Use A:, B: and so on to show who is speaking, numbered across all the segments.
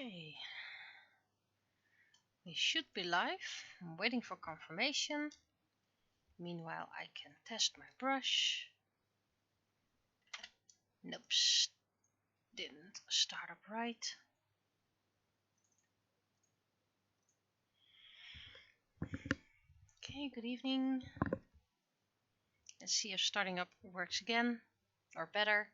A: Okay, we should be live. I'm waiting for confirmation. Meanwhile, I can test my brush. Nope, didn't start up right. Okay, good evening. Let's see if starting up works again, or better.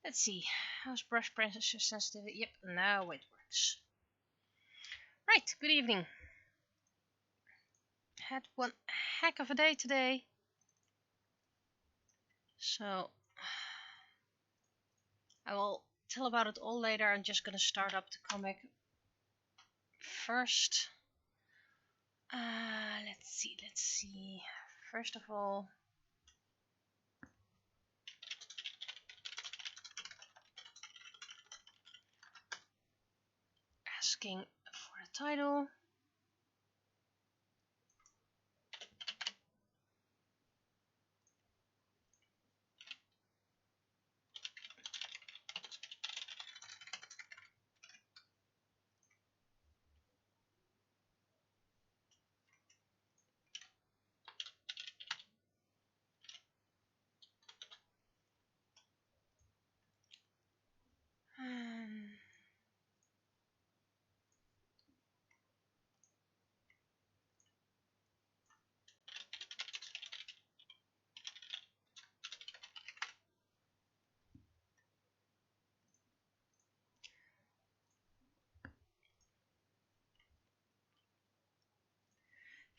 A: Let's see, how's brush pressure sensitivity? Yep, now it works. Right, good evening. Had one heck of a day today. So, I will tell about it all later. I'm just gonna start up the comic first. Let's see. First of all, asking for the title.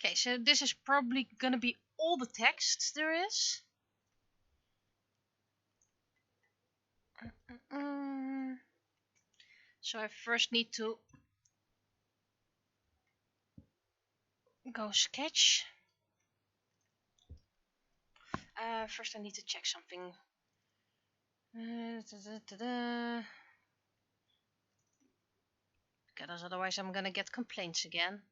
A: Okay, so this is probably gonna be all the text there is. So I first need to go sketch. First I need to check something. Because otherwise I'm gonna get complaints again.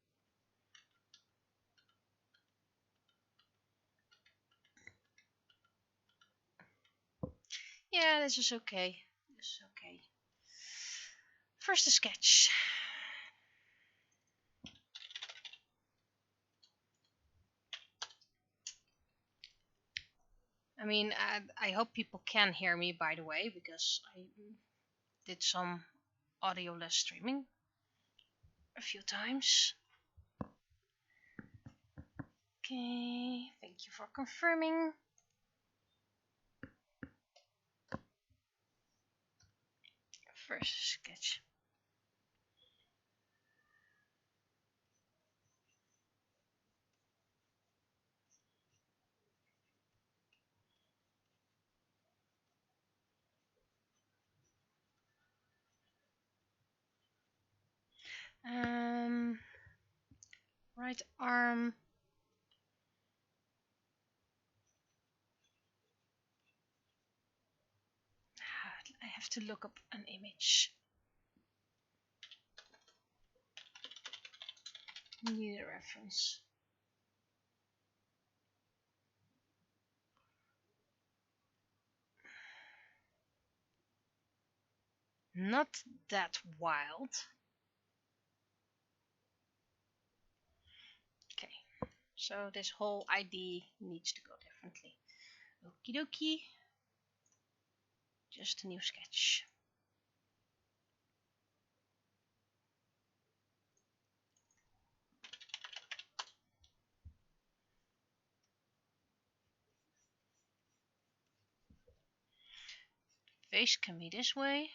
A: Yeah, this is okay. This is okay. First a sketch. I mean, I hope people can hear me, by the way, because I did some audio less streaming a few times. Okay, thank you for confirming. First sketch. Right arm. I have to look up an image. Need a reference. Not that wild. Okay, so this whole ID needs to go differently. Okie dokie. Just a new sketch. Face can be this way.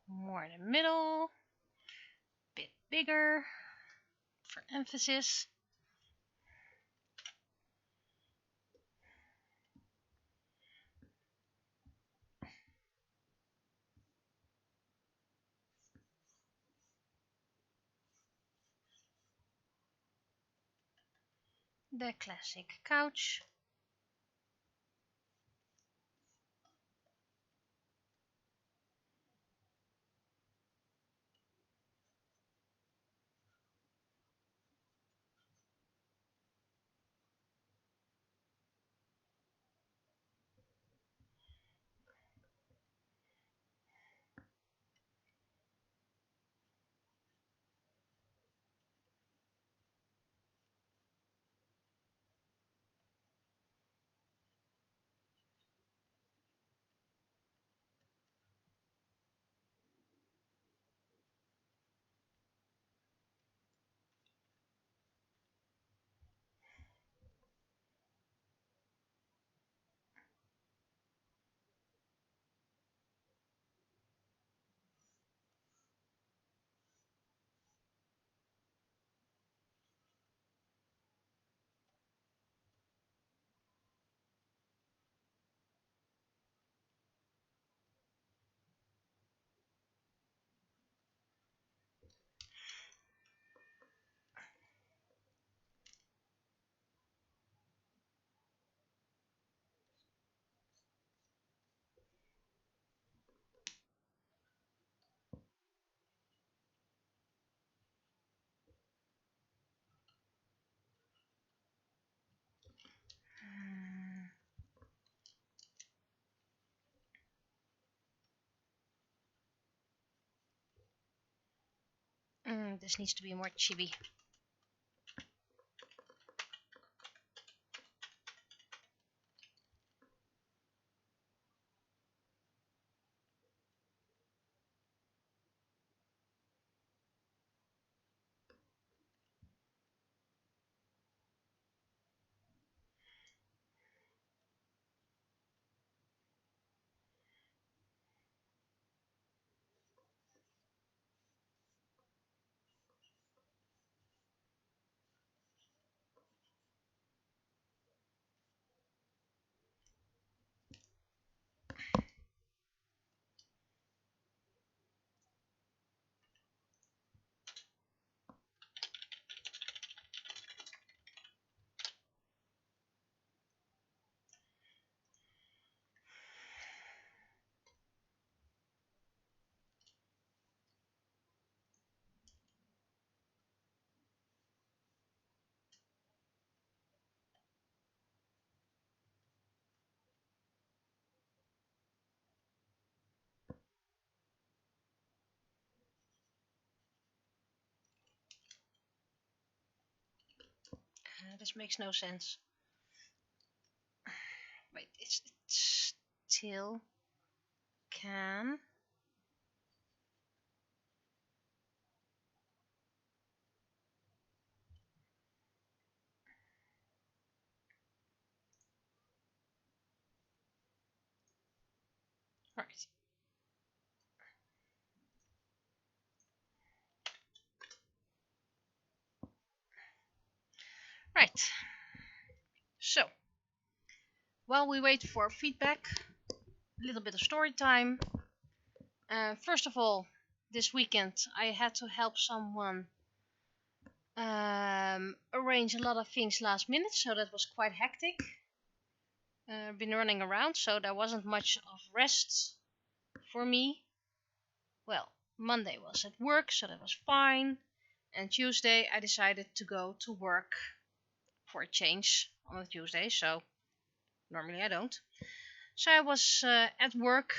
A: More in the middle. Bit bigger for emphasis. The classic couch. This needs to be more chibi. This makes no sense. Wait, it's still can. Right. Right. So, while we wait for feedback, a little bit of story time. First of all, this weekend I had to help someone arrange a lot of things last minute, so that was quite hectic. Been running around, so there wasn't much of rest for me. Well, Monday was at work, so that was fine. And Tuesday I decided to go to work for a change on a Tuesday, so normally I don't. So I was at work,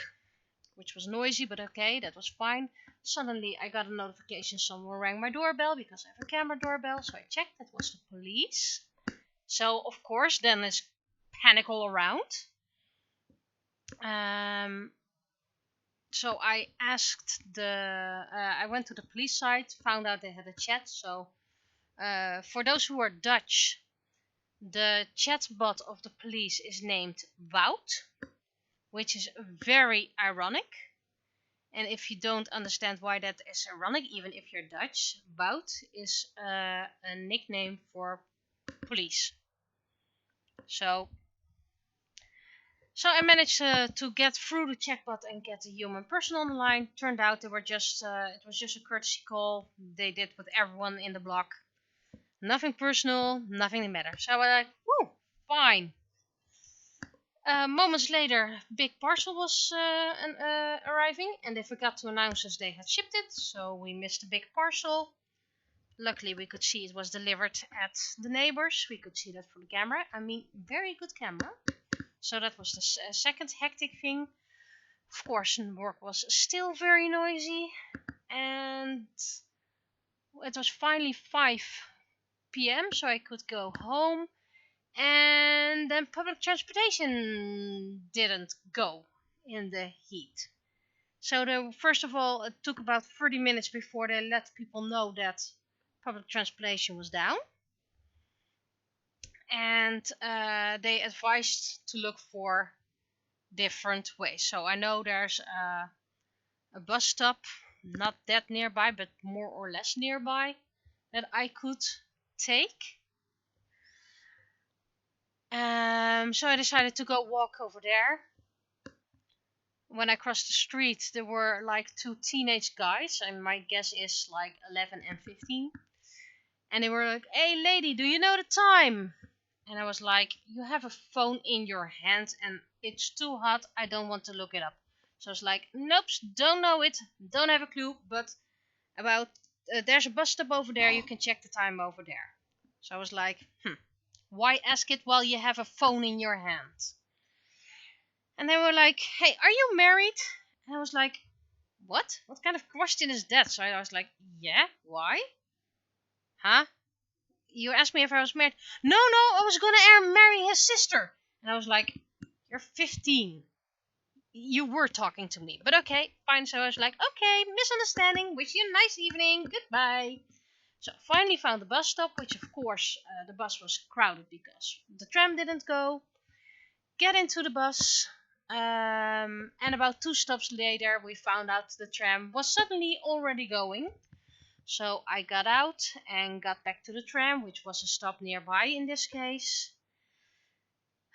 A: which was noisy, but okay, that was fine. Suddenly I got a notification someone rang my doorbell because I have a camera doorbell, so I checked, that was the police. So of course then it's panic all around. So I asked I went to the police site, found out they had a chat. So for those who are Dutch, the chatbot of the police is named Wout, which is very ironic. And if you don't understand why that is ironic, even if you're Dutch, Wout is a nickname for police. So I managed to get through the chatbot and get a human person on the line. Turned out they were just it was just a courtesy call they did with everyone in the block. Nothing personal, nothing that matters. So I was like, woo, fine. Moments later, big parcel was arriving, and they forgot to announce us they had shipped it, so we missed a big parcel. Luckily, we could see it was delivered at the neighbors. We could see that from the camera. I mean, very good camera. So that was the second hectic thing. Of course, work was still very noisy, and it was finally 5 p.m. so I could go home. And then public transportation didn't go in the heat. So first of all, it took about 30 minutes before they let people know that public transportation was down. And they advised to look for different ways. So I know there's a bus stop, not that nearby, but more or less nearby, that I could take. So I decided to go walk over there. When I crossed the street, there were like 2 teenage guys, and my guess is like 11 and 15. And they were like, "Hey lady, do you know the time?" And I was like, "You have a phone in your hand and it's too hot, I don't want to look it up." So I was like, "Nope, don't know it, don't have a clue, but about there's a bus stop over there, you can check the time over there." So I was like, why ask it while you have a phone in your hand? And they were like, "Hey, are you married?" And I was like, "What? What kind of question is that?" So I was like, "Yeah, why? Huh? You asked me if I was married." "No, I was gonna marry his sister." And I was like, "You're 15. You were talking to me, but okay, fine." So I was like, "Okay, misunderstanding. Wish you a nice evening. Goodbye." So I finally found the bus stop, which of course the bus was crowded because the tram didn't go. Get into the bus, and about 2 stops later, we found out the tram was suddenly already going. So I got out and got back to the tram, which was a stop nearby in this case.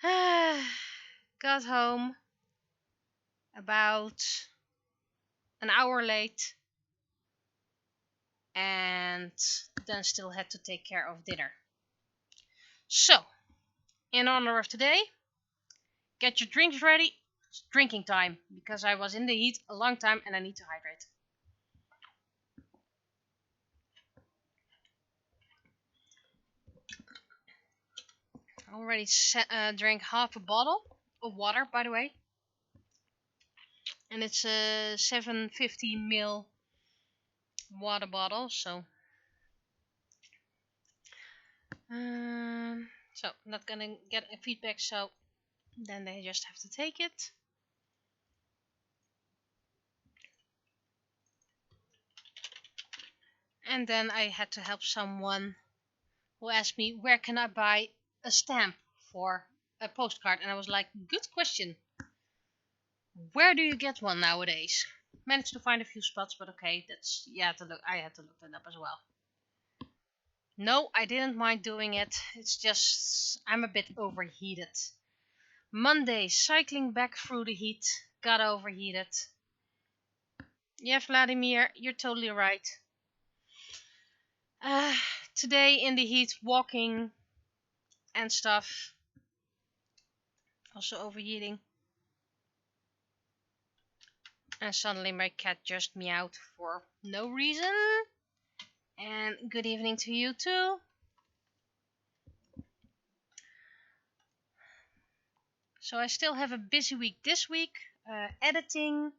A: Got home about an hour late, and then still had to take care of dinner. So, in honor of today, get your drinks ready. It's drinking time, because I was in the heat a long time and I need to hydrate. I already drank half a bottle of water, by the way. And it's a 750 ml water bottle, so not gonna get a feedback, so then they just have to take it. And then I had to help someone who asked me, where can I buy a stamp for a postcard? And I was like, good question. Where do you get one nowadays? Managed to find a few spots, but okay, I had to look that up as well. No, I didn't mind doing it. It's just I'm a bit overheated. Monday, cycling back through the heat, got overheated. Yeah, Vladimir, you're totally right. Today in the heat, walking and stuff. Also overheating. And suddenly my cat just meowed for no reason. And good evening to you too. So I still have a busy week this week. Editing.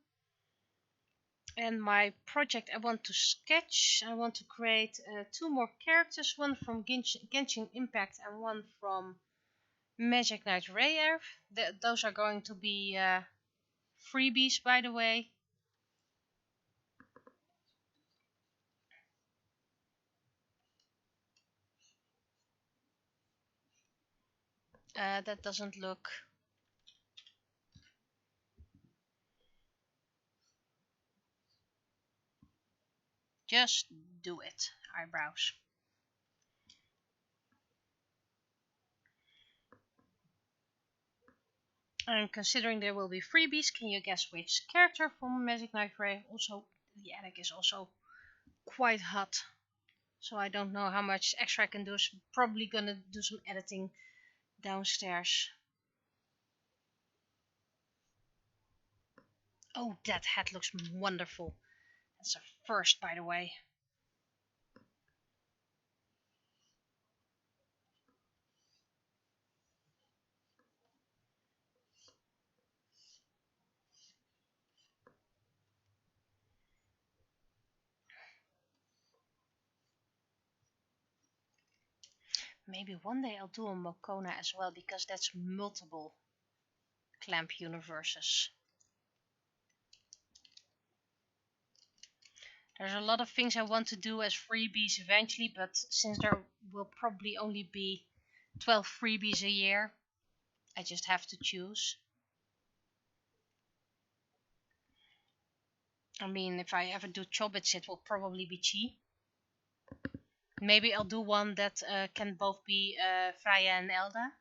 A: And my project I want to sketch. I want to create 2 more characters. One from Genshin Impact and one from Magic Knight Rare. Those are going to be freebies, by the way. That doesn't look... Just do it. Eyebrows. And considering there will be freebies, can you guess which character from Magic Knight Rare? Also, the attic is also quite hot. So I don't know how much extra I can do. So probably gonna do some editing downstairs. Oh, that hat looks wonderful. That's a first, by the way. Maybe one day I'll do a Mokona as well, because that's multiple Clamp universes. There's a lot of things I want to do as freebies eventually, but since there will probably only be 12 freebies a year, I just have to choose. I mean, if I ever do Chobbits, it will probably be Chi. Maybe I'll do one that can both be Freya and Elda.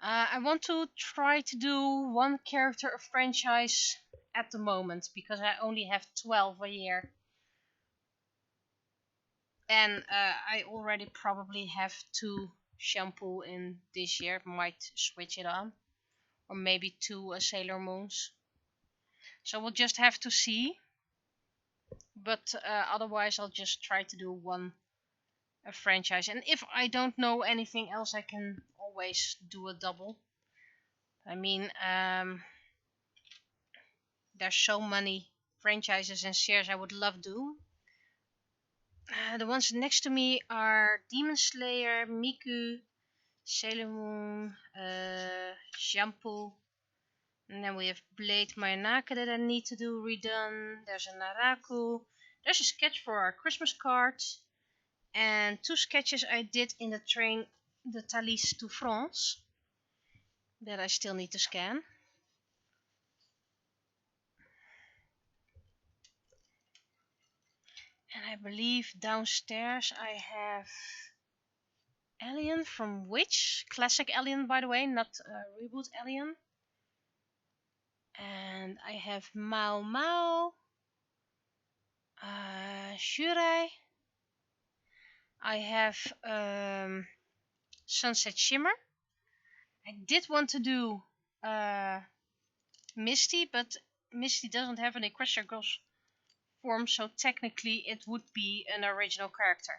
A: I want to try to do one character a franchise at the moment, because I only have 12 a year. And I already probably have 2 shampoo in this year. Might switch it on. Or maybe 2 Sailor Moons. So we'll just have to see. But otherwise I'll just try to do one a franchise. And if I don't know anything else, I can always do a double. I mean, there's so many franchises and series I would love to do. The ones next to me are Demon Slayer, Miku, Sailor Moon, Shampoo, and then we have Blade Mayanaka that I need to do redone. There's a Naraku. There's a sketch for our Christmas cards, and 2 sketches I did in the train, the Thalys to France, that I still need to scan. And I believe downstairs I have Alien from Witch, classic Alien by the way, not reboot Alien. And I have Mao Mao, Shurei. I have Sunset Shimmer. I did want to do Misty, but Misty doesn't have an Equestria Girls form, so technically it would be an original character.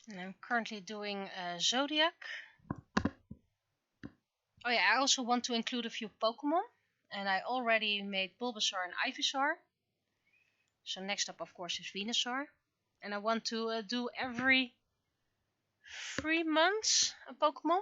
A: And I'm currently doing Zodiac. Oh yeah, I also want to include a few Pokemon. And I already made Bulbasaur and Ivysaur. So next up, of course, is Venusaur. And I want to do every 3 months a Pokemon.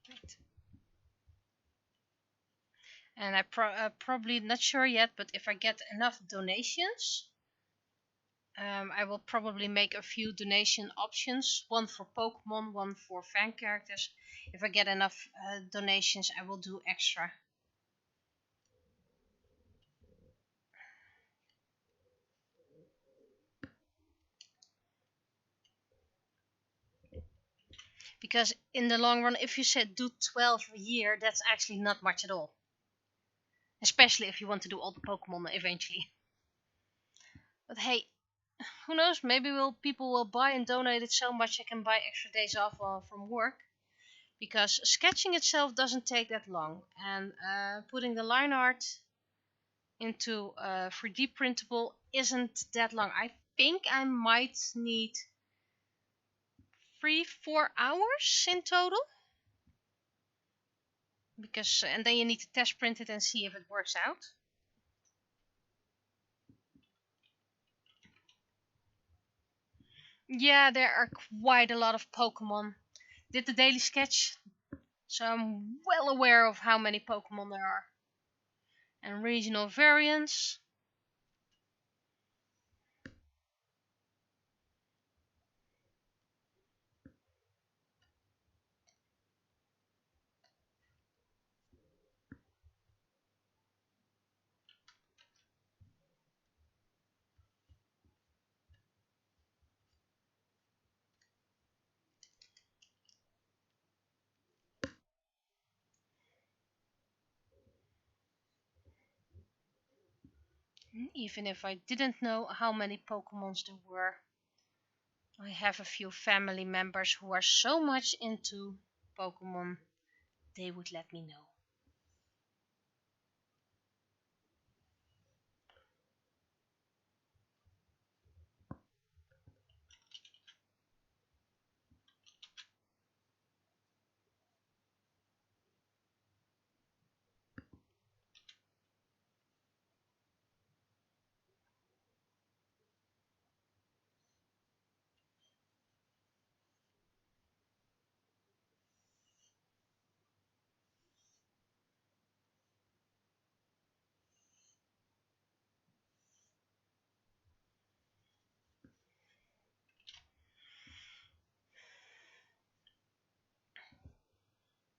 A: Right. And I probably not sure yet, but if I get enough donations, I will probably make a few donation options. One for Pokemon, one for fan characters. If I get enough donations, I will do extra. Because in the long run, if you said do 12 a year, that's actually not much at all. Especially if you want to do all the Pokemon eventually. But hey, who knows, maybe people will buy and donate it so much I can buy extra days off from work. Because sketching itself doesn't take that long. And putting the line art into 3D printable isn't that long. I think I might need 3-4 hours in total. Because and then you need to test print it and see if it works out. Yeah, there are quite a lot of Pokemon. Did the daily sketch, so I'm well aware of how many Pokemon there are. And regional variants. Even if I didn't know how many Pokemons there were, I have a few family members who are so much into Pokemon, they would let me know.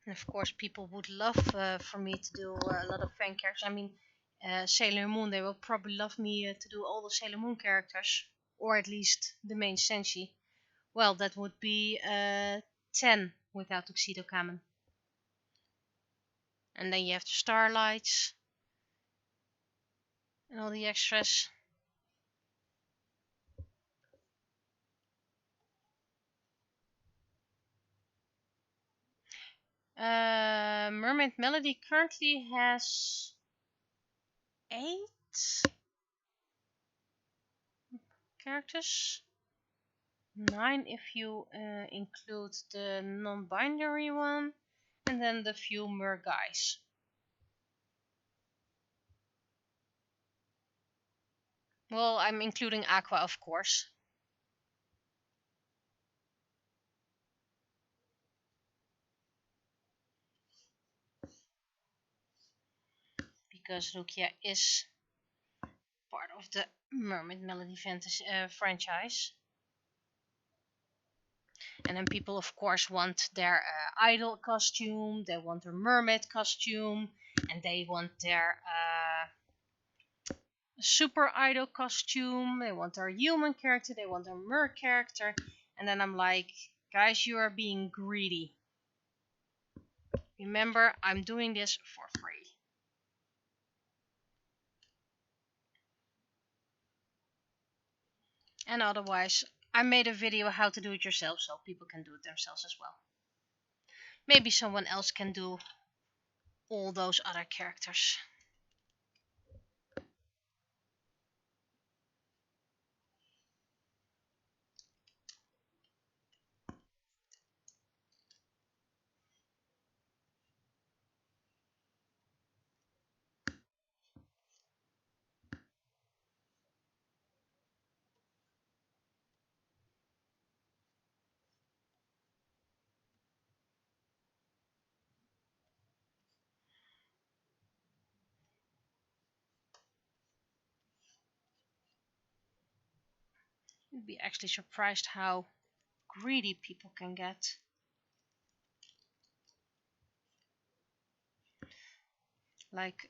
A: And of course, people would love for me to do a lot of fan characters. I mean, Sailor Moon, they will probably love me to do all the Sailor Moon characters, or at least the main Senshi. Well, that would be 10 without Tuxedo Kamen. And then you have the Starlights and all the extras. Mermaid Melody currently has 8 characters. 9 if you include the non-binary one, and then the few mer guys. Well, I'm including Aqua, of course. Because Rukia is part of the Mermaid Melody Fantasy franchise. And then people, of course, want their idol costume, they want their mermaid costume, and they want their super idol costume, they want their human character, they want their mer character. And then I'm like, guys, you are being greedy. Remember, I'm doing this for free. And otherwise, I made a video how to do it yourself so people can do it themselves as well. Maybe someone else can do all those other characters. You'd be actually surprised how greedy people can get. Like,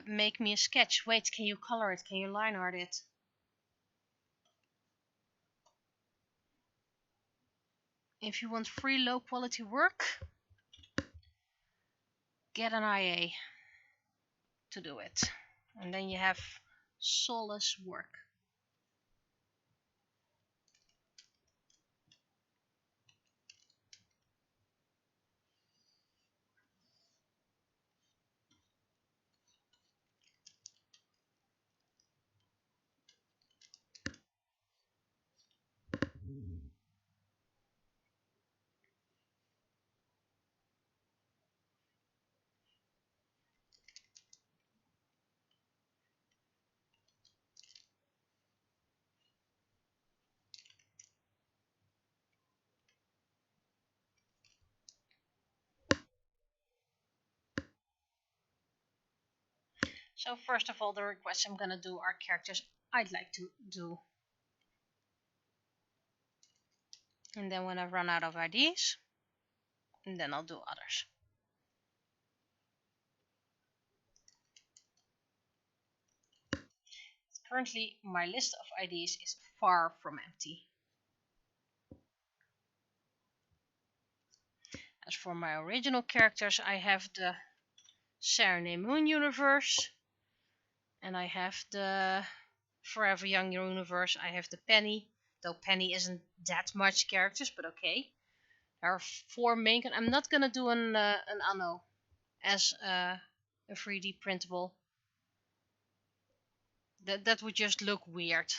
A: make me a sketch. Wait, can you color it? Can you line art it? If you want free low quality work, get an IA to do it. And then you have soulless work. So first of all, the requests I'm gonna do are characters I'd like to do. And then when I run out of ideas, then I'll do others. Currently, my list of ideas is far from empty. As for my original characters, I have the Serenade Moon universe, and I have the Forever Young universe. I have the Penny, though Penny isn't that much characters, but okay. There are 4 main. I'm not gonna do an Anno as a 3D printable. That would just look weird.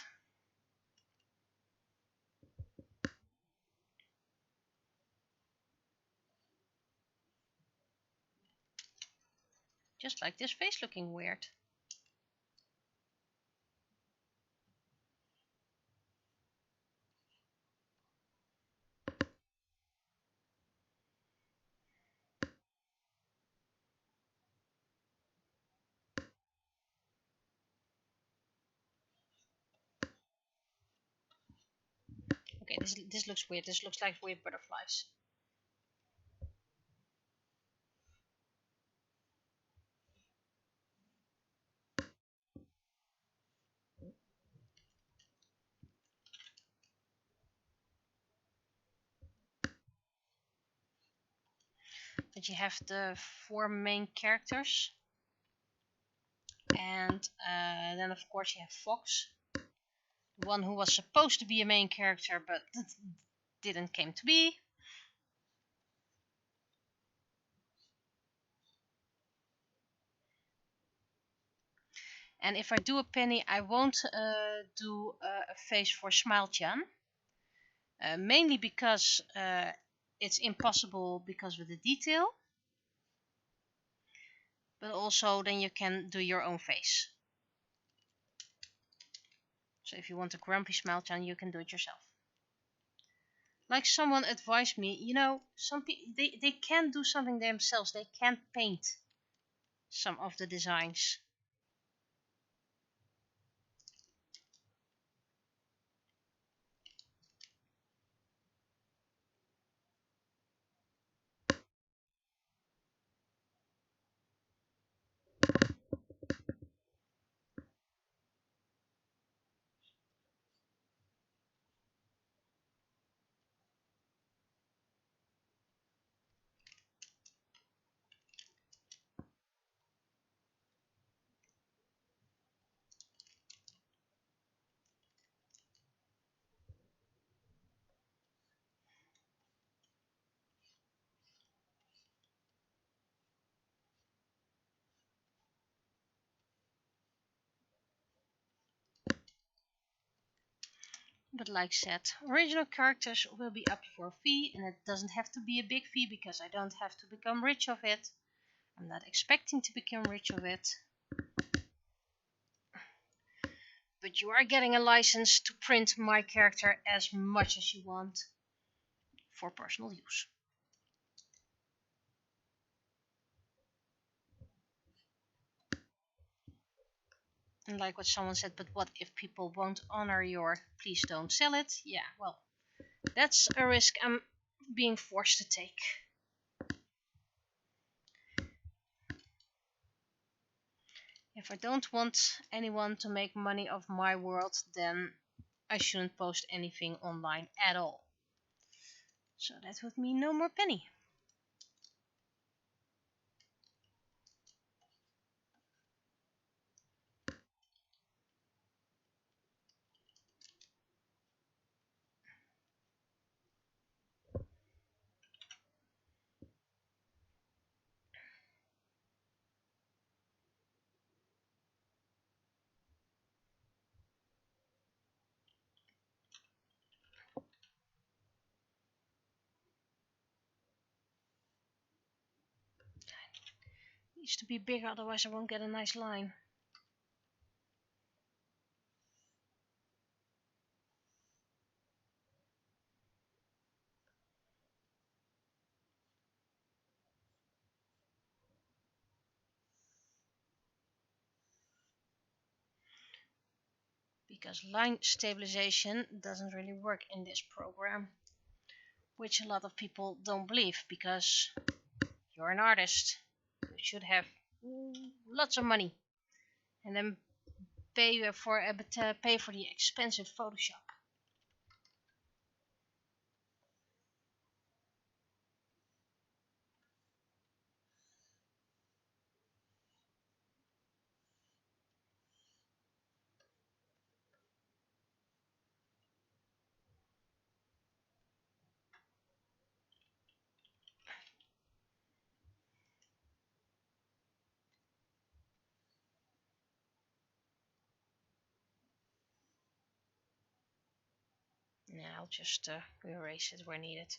A: Just like this face looking weird. Okay, this looks weird. This looks like weird butterflies. But you have the 4 main characters. And then of course you have Fox. The one who was supposed to be a main character but didn't came to be. And if I do a Penny, I won't do a face for Smile-chan. Mainly because it's impossible because of the detail. But also then you can do your own face. So if you want a grumpy Smile-chan, you can do it yourself. Like someone advised me, you know, some people they can do something themselves. They can paint some of the designs. But like said, original characters will be up for a fee, and it doesn't have to be a big fee because I don't have to become rich of it. I'm not expecting to become rich of it. But you are getting a license to print my character as much as you want for personal use. And like what someone said, but what if people won't honor your please don't sell it? Yeah, well, that's a risk I'm being forced to take. If I don't want anyone to make money off my world, then I shouldn't post anything online at all. So that would mean no more Penny. Needs to be bigger, otherwise I won't get a nice line. Because line stabilization doesn't really work in this program, which a lot of people don't believe, because you're an artist. You should have lots of money and then pay for the expensive Photoshop. Yeah, I'll just erase it where needed.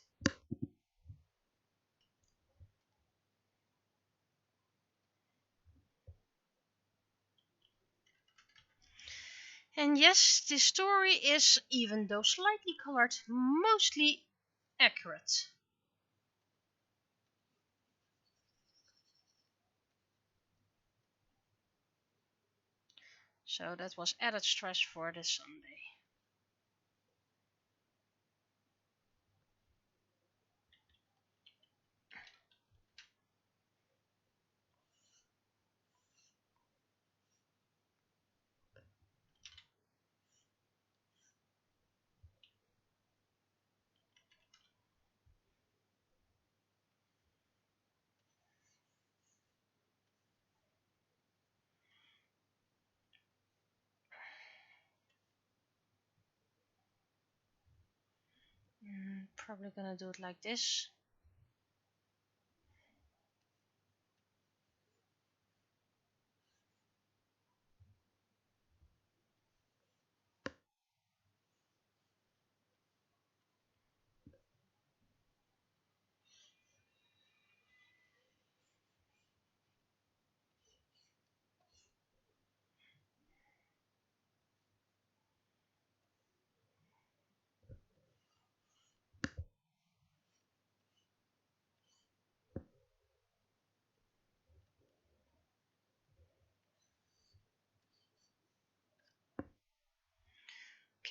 A: And yes, this story is, even though slightly colored, mostly accurate. So that was added stress for this Sunday. Probably gonna do it like this.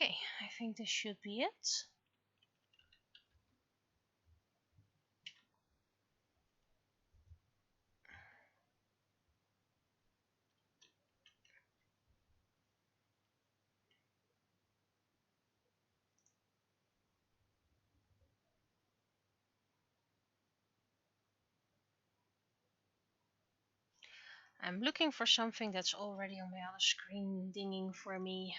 A: Okay, I think this should be it. I'm looking for something that's already on my other screen dinging for me.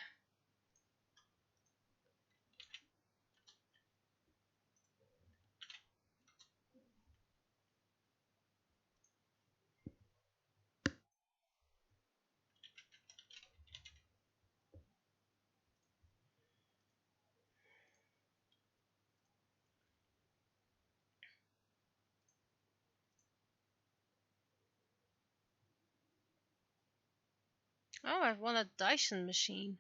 A: Oh, I want a Dyson machine.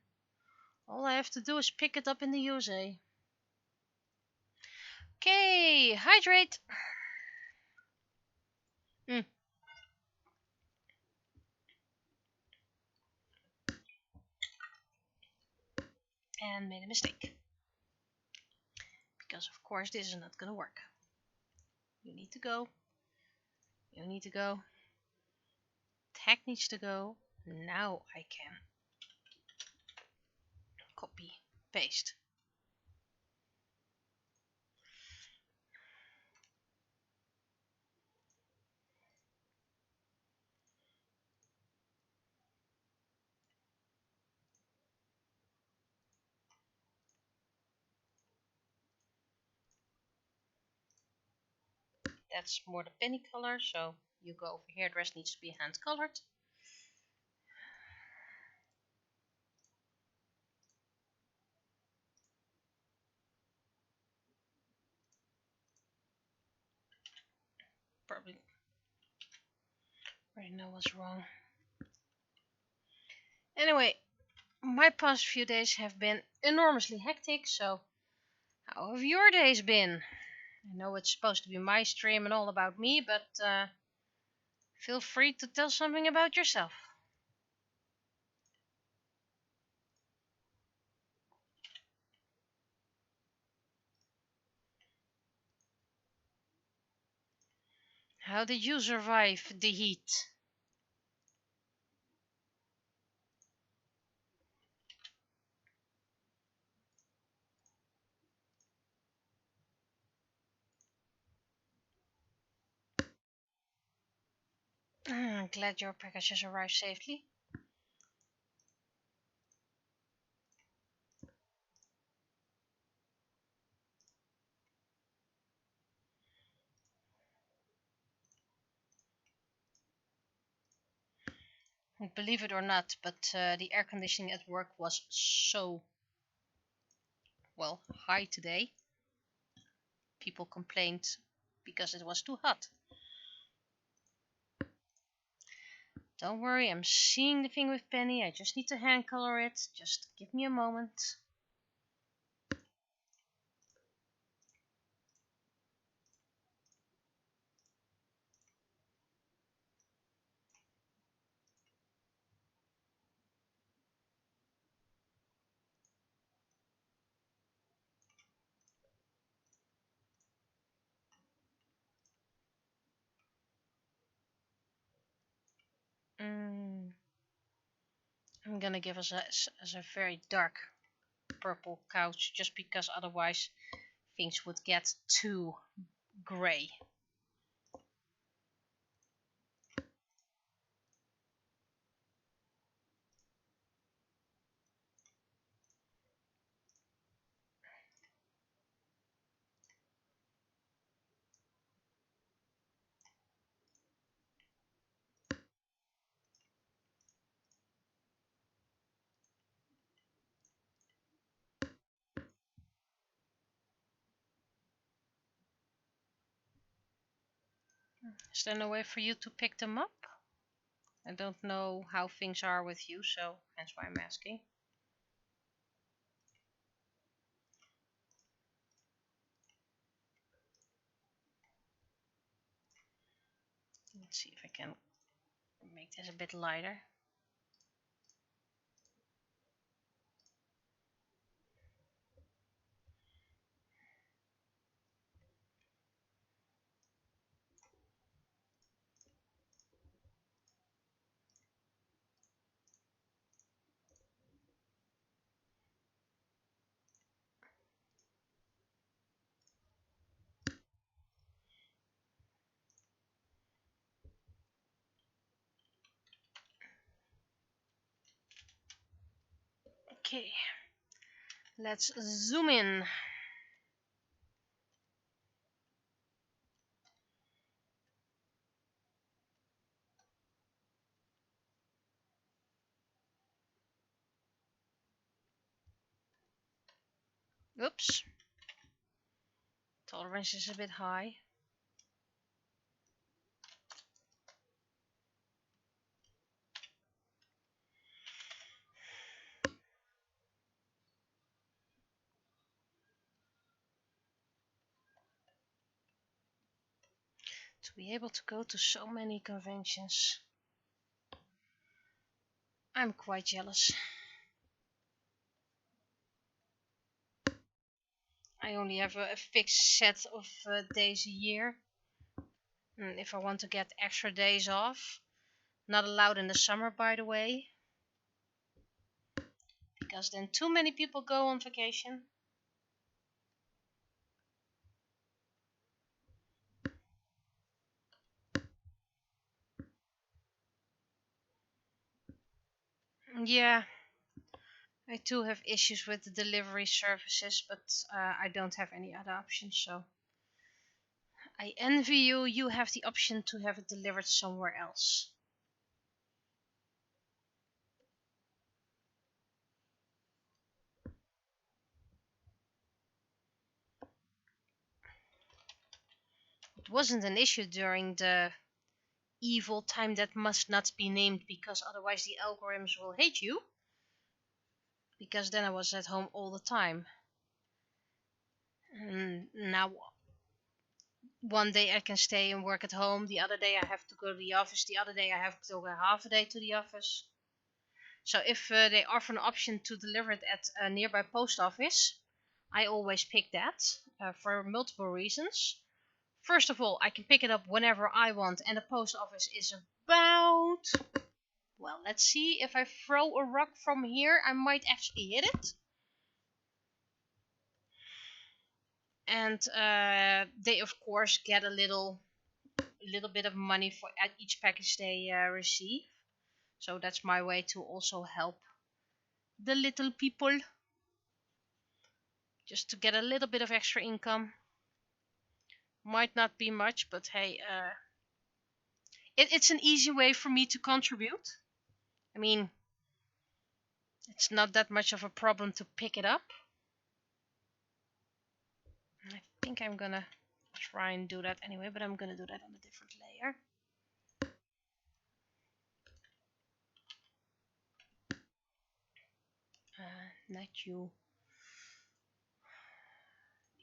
A: All I have to do is pick it up in the USA. Okay, hydrate. And made a mistake. Because of course this is not gonna work. You need to go. You need to go. Tag needs to go. Now I can copy, paste. That's more the penny color, so you go over here. The rest needs to be hand colored. Already know what's wrong. Anyway, my past few days have been enormously hectic, so how have your days been? I know it's supposed to be my stream and all about me, but feel free to tell something about yourself. How did you survive the heat? Glad your package has arrived safely. Believe it or not, but the air conditioning at work was so, well, high today. People complained because it was too hot. Don't worry, I'm seeing the thing with Penny. I just need to hand color it. Just give me a moment. I'm gonna give us a very dark purple couch, just because otherwise things would get too grey. Is there no way for you to pick them up? I don't know how things are with you, so hence why I'm asking. Let's see if I can make this a bit lighter. Okay, let's zoom in. Oops. Tolerance is a bit high. To be able to go to so many conventions, I'm quite jealous. I only have a fixed set of days a year. And if I want to get extra days off, not allowed in the summer, by the way, because then too many people go on vacation. Yeah, I too have issues with the delivery services, but I don't have any other options, so I envy you. You have the option to have it delivered somewhere else. It wasn't an issue during the evil time that must not be named, because otherwise the algorithms will hate you. Because then I was at home all the time. And now one day I can stay and work at home, the other day I have to go to the office, the other day I have to go half a day to the office. So if they offer an option to deliver it at a nearby post office, I always pick that for multiple reasons. First of all, I can pick it up whenever I want, and the post office is about... Well, let's see. If I throw a rock from here, I might actually hit it. And they, of course, get a little bit of money for at each package they receive. So that's my way to also help the little people. Just to get a little bit of extra income. Might not be much, but hey, it's an easy way for me to contribute. I mean, it's not that much of a problem to pick it up. I think I'm gonna try and do that anyway, but I'm gonna do that on a different layer. Not you.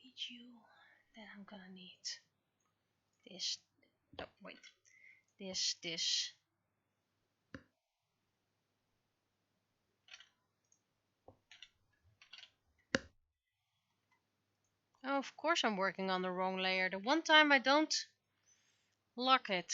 A: Need you. Then I'm gonna need this. Oh, wait. This. Oh, of course I'm working on the wrong layer. The one time I don't lock it.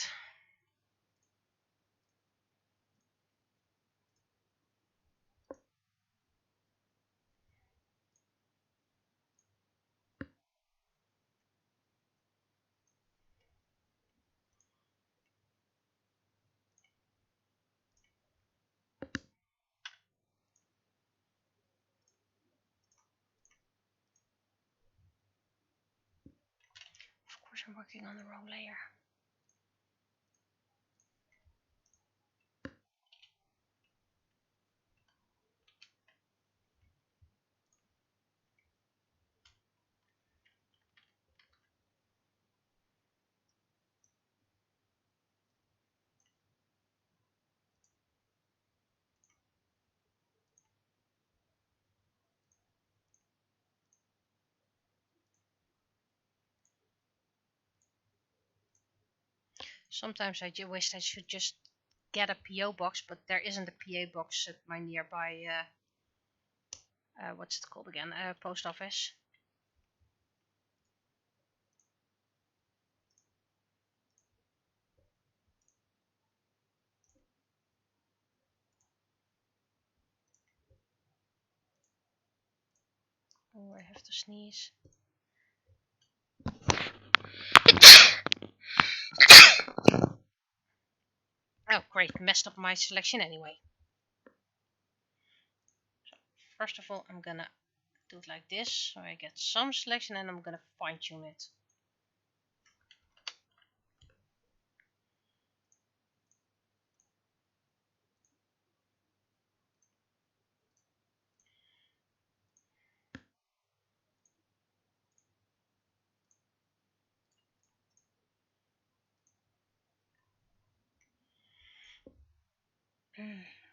A: Of course I'm working on the wrong layer. Sometimes I wish I should just get a PO box, but there isn't a PO box at my nearby, what's it called again? Post office. Oh, I have to sneeze. Oh, great. Messed up my selection anyway. So, first of all, I'm gonna do it like this, so I get some selection, and I'm gonna fine tune it.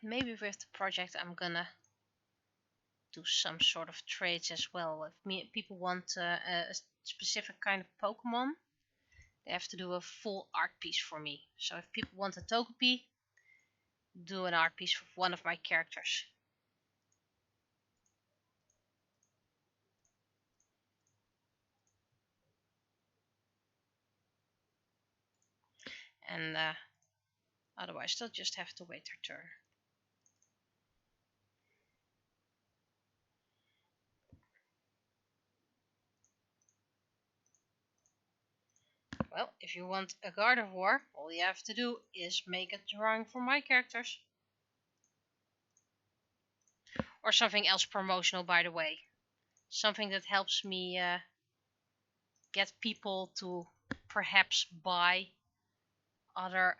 A: Maybe with the project I'm gonna do some sort of trades as well. If people want a specific kind of Pokemon, they have to do a full art piece for me. So if people want a Togepi, do an art piece for one of my characters. And otherwise they'll just have to wait their turn. Well, if you want a Gardevoir, all you have to do is make a drawing for my characters. Or something else promotional, by the way. Something that helps me get people to perhaps buy other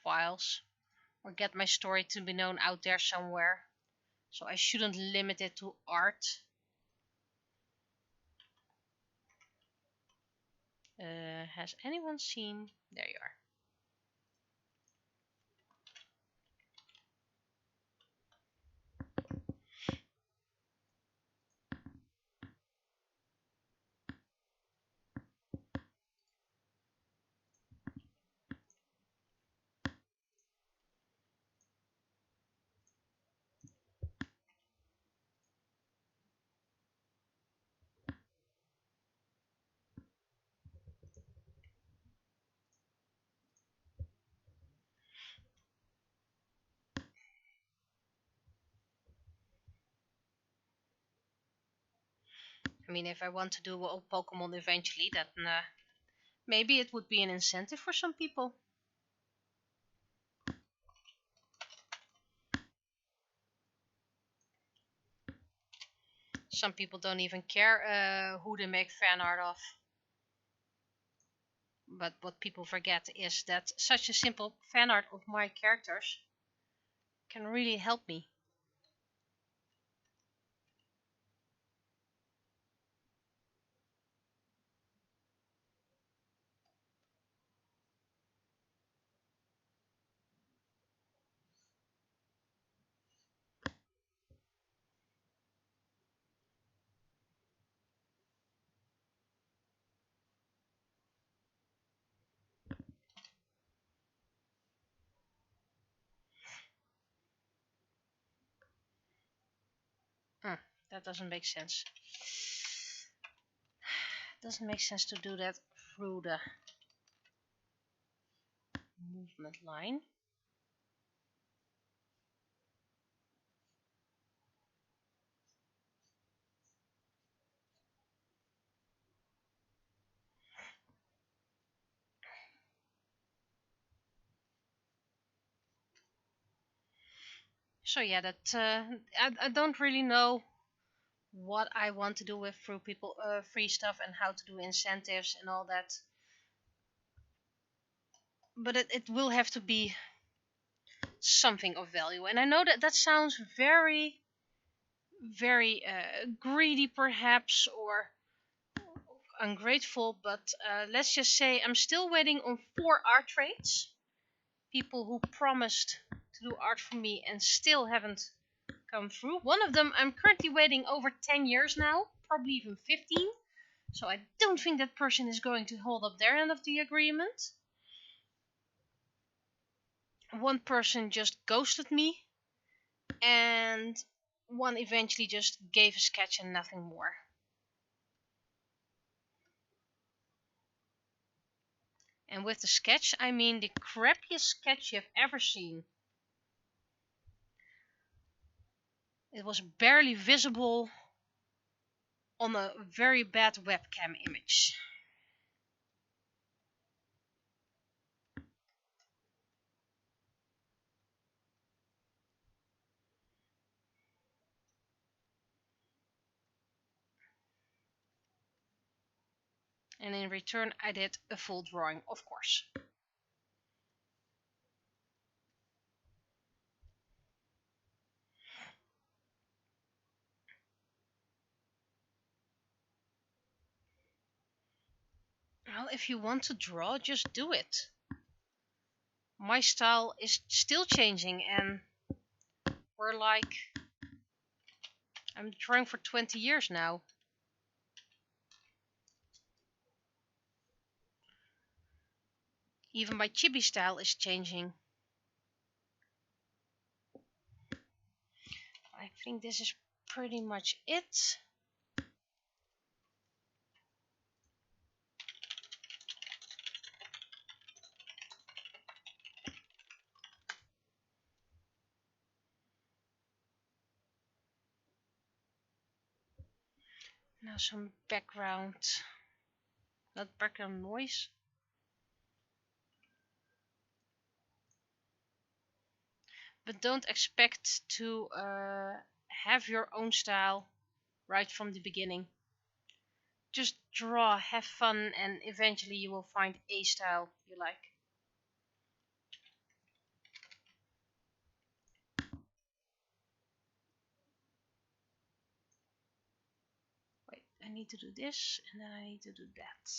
A: files. Or get my story to be known out there somewhere. So I shouldn't limit it to art. Has anyone seen? There you are. I mean, if I want to do all Pokemon eventually, then maybe it would be an incentive for some people. Some people don't even care who they make fan art of. But what people forget is that such a simple fan art of my characters can really help me. That doesn't make sense. Doesn't make sense to do that through the movement line. So yeah, that I don't really know what I want to do with through people free stuff and how to do incentives and all that. But it will have to be something of value. And I know that that sounds very, very greedy perhaps, or ungrateful, but let's just say I'm still waiting on 4 art trades. People who promised to do art for me and still haven't come through. One of them I'm currently waiting over 10 years now, probably even 15. So I don't think that person is going to hold up their end of the agreement. One person just ghosted me, and one eventually just gave a sketch and nothing more. And with the sketch, I mean the crappiest sketch you've ever seen. It was barely visible on a very bad webcam image. And in return, I did a full drawing, of course. Well, if you want to draw, just do it. My style is still changing, and we're like, I'm drawing for 20 years now. Even my chibi style is changing. I think this is pretty much it. Now some background, not background noise. But don't expect to have your own style right from the beginning. Just draw, have fun, and eventually you will find a style you like. Wait, I need to do this, and then I need to do that.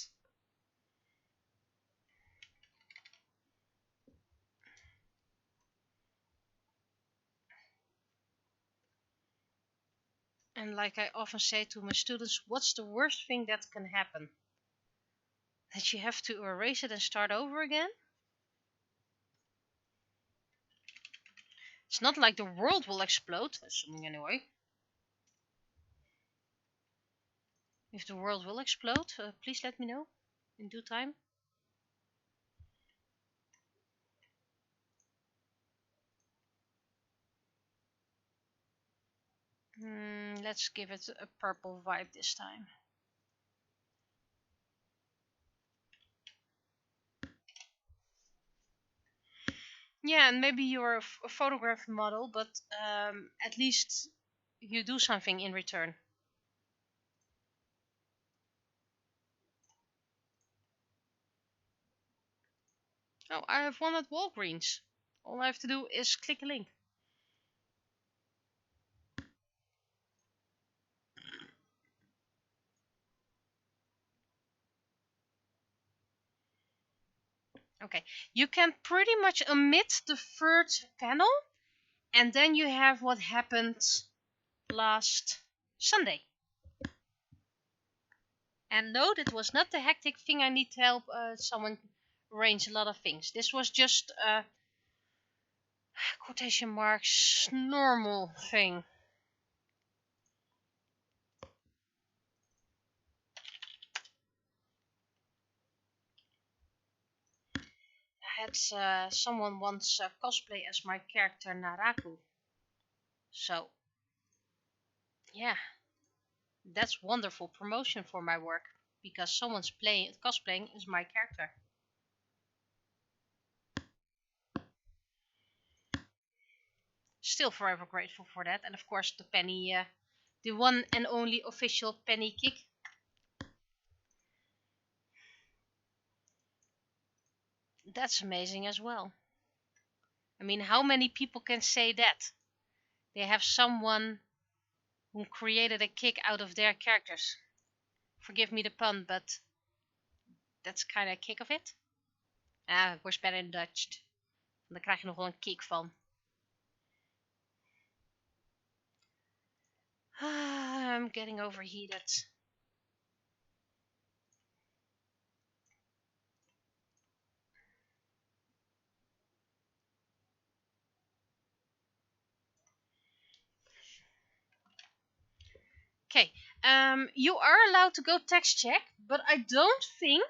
A: And like I often say to my students, what's the worst thing that can happen? That you have to erase it and start over again? It's not like the world will explode, assuming anyway. If the world will explode, please let me know in due time. Let's give it a purple vibe this time. Yeah, and maybe you're a photograph model, but at least you do something in return. Oh, I have one at Walgreens. All I have to do is click a link. Okay, you can pretty much omit the third panel, and then you have what happened last Sunday. And note, it was not the hectic thing I need to help someone arrange a lot of things. This was just a quotation marks normal thing. I had someone once cosplay as my character Naraku. So, yeah, that's wonderful promotion for my work, because someone's cosplaying as my character. Still forever grateful for that. And of course the penny, the one and only official penny kick. That's amazing as well. I mean, how many people can say that? They have someone who created a kick out of their characters. Forgive me the pun, but that's kind of a kick of it. Ah, ik word better in Dutch. Dan krijg je nog wel een kick van. I'm getting overheated. Okay, you are allowed to go text check, but I don't think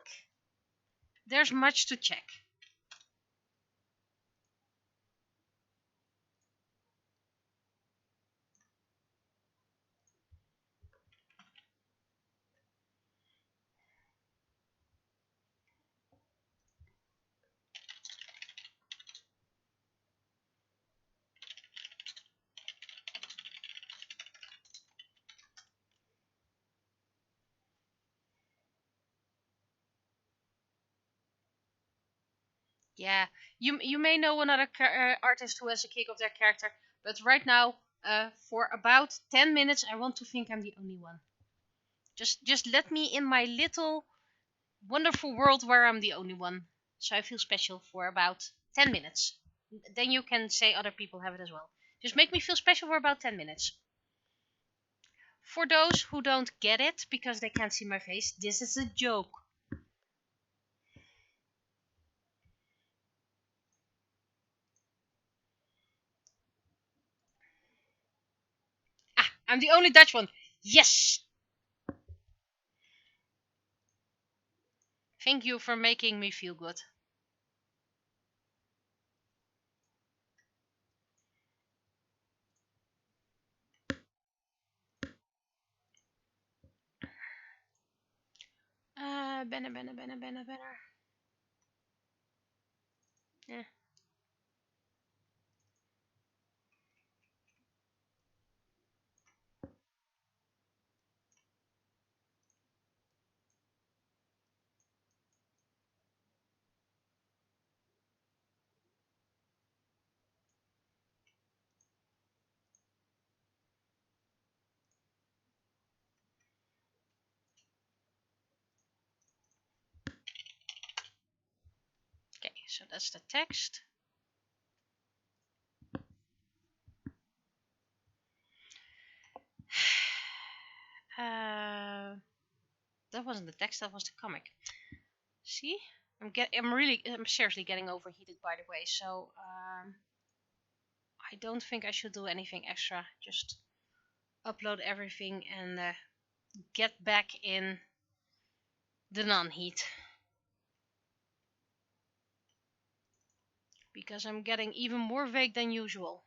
A: there's much to check. Yeah, you may know another artist who has a kick of their character, but right now, for about 10 minutes, I want to think I'm the only one. Just let me in my little wonderful world where I'm the only one, so I feel special for about 10 minutes. Then you can say other people have it as well. Just make me feel special for about 10 minutes. For those who don't get it because they can't see my face, this is a joke. Ah, I'm the only Dutch one. Yes! Thank you for making me feel good. Banner. Yeah. Okay, so that's the text. That wasn't the text, that was the comic. See? I'm seriously getting overheated, by the way, so I don't think I should do anything extra. Just upload everything and get back in the non-heat. Because I'm getting even more vague than usual.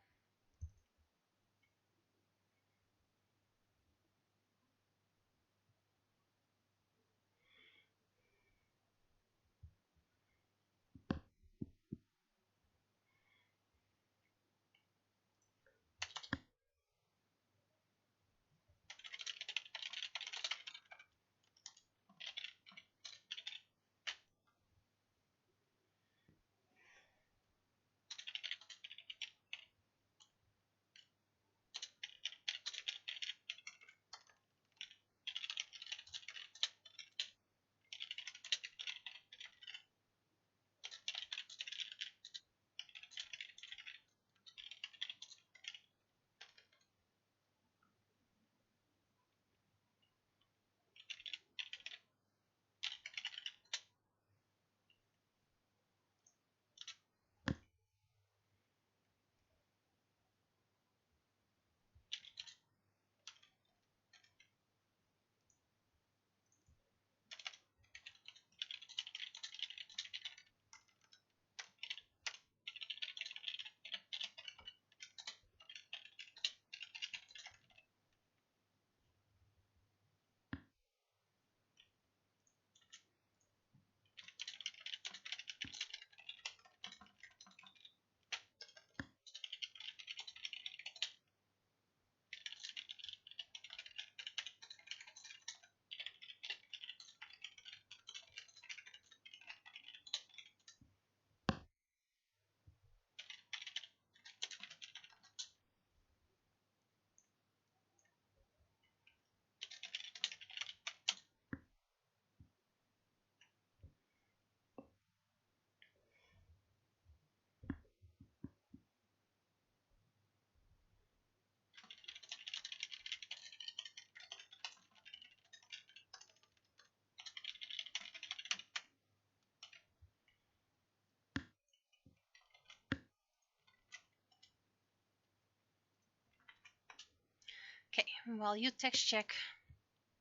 A: Okay, while you text check,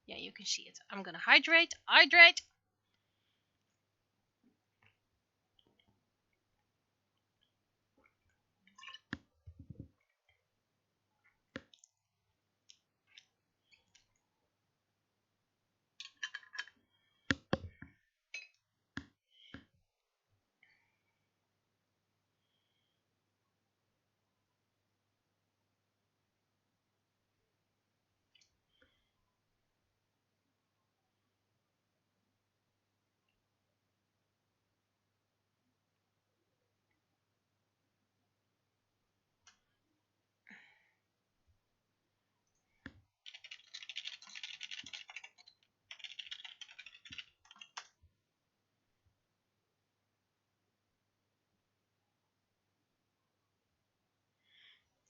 A: yeah, you can see it. I'm gonna hydrate.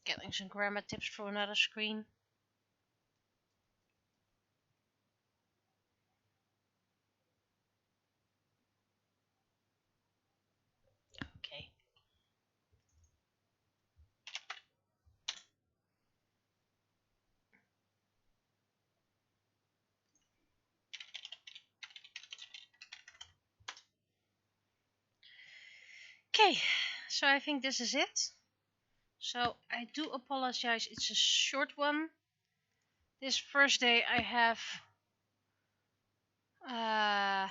A: Getting some grammar tips for another screen. Okay. Okay, so I think this is it. So I do apologize, it's a short one. This first day I have a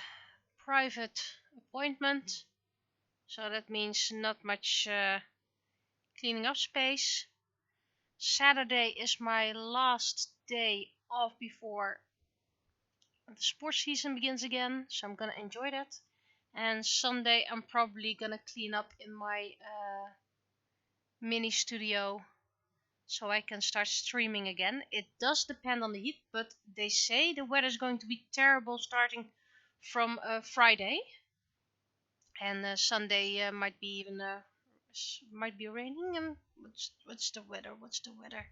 A: private appointment, so that means not much cleaning up space. Saturday is my last day off before the sports season begins again, so I'm gonna enjoy that. And Sunday I'm probably gonna clean up in my mini studio so I can start streaming again. It does depend on the heat, but they say the weather is going to be terrible starting from Friday, and Sunday might be even might be raining. And what's the weather? What's the weather?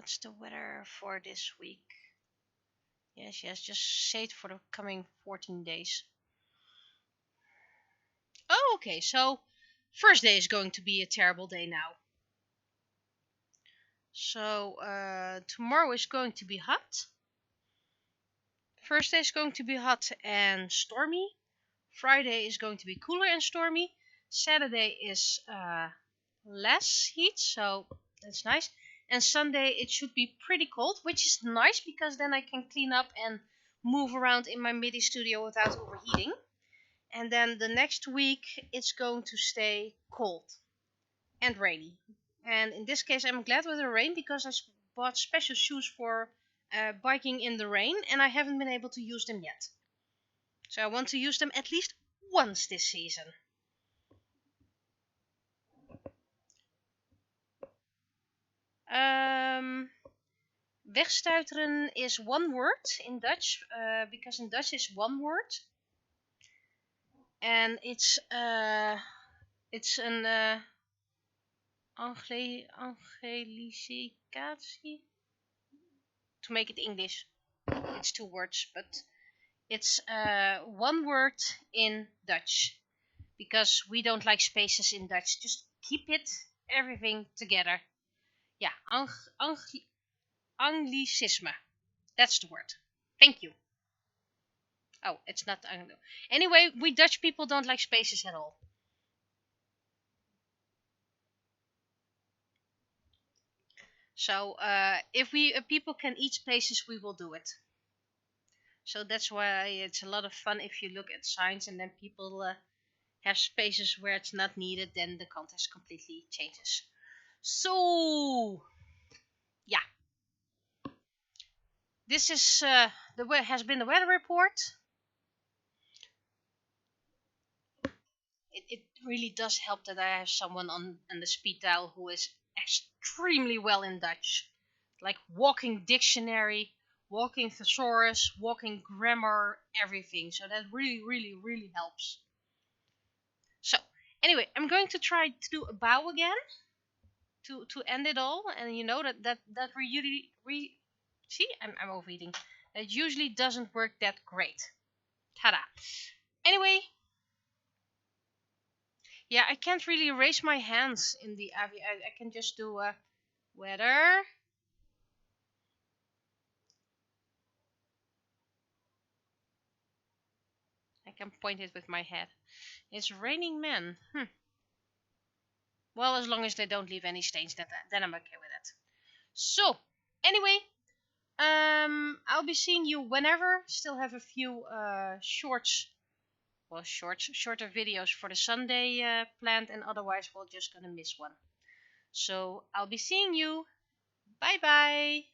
A: What's the weather for this week? Yes, just say it for the coming 14 days. Oh, okay, so first day is going to be a terrible day now. So tomorrow is going to be hot. Thursday is going to be hot and stormy. Friday is going to be cooler and stormy. Saturday is less heat, so that's nice. And Sunday it should be pretty cold, which is nice because then I can clean up and move around in my MIDI studio without overheating. And then the next week it's going to stay cold and rainy. And in this case I'm glad with the rain because I bought special shoes for biking in the rain and I haven't been able to use them yet. So I want to use them at least once this season. Wegstuiteren is one word in Dutch, because in Dutch it's one word. And it's an angelicatie. To make it English, it's two words, but it's one word in Dutch. Because we don't like spaces in Dutch. Just keep everything together. Yeah, Anglicisme. That's the word. Thank you. Oh, it's not Anglo. Anyway, we Dutch people don't like spaces at all. So if we people can eat spaces, we will do it. So that's why it's a lot of fun if you look at signs and then people have spaces where it's not needed, then the context completely changes. So yeah, this is has been the weather report. It really does help that I have someone on the speed dial who is extremely well in Dutch. Like walking dictionary, walking thesaurus, walking grammar, everything. So that really, really, really helps. So, anyway, I'm going to try to do a bow again to end it all. And you know that really, see, I'm overeating. That usually doesn't work that great. Ta-da. Anyway, yeah, I can't really raise my hands in the AVI. I can just do a weather. I can point it with my head. It's raining men. Well, as long as they don't leave any stains, then I'm okay with it. So, anyway, I'll be seeing you whenever. Still have a few shorter videos for the Sunday planned, and otherwise we're just gonna miss one. So I'll be seeing you. Bye bye.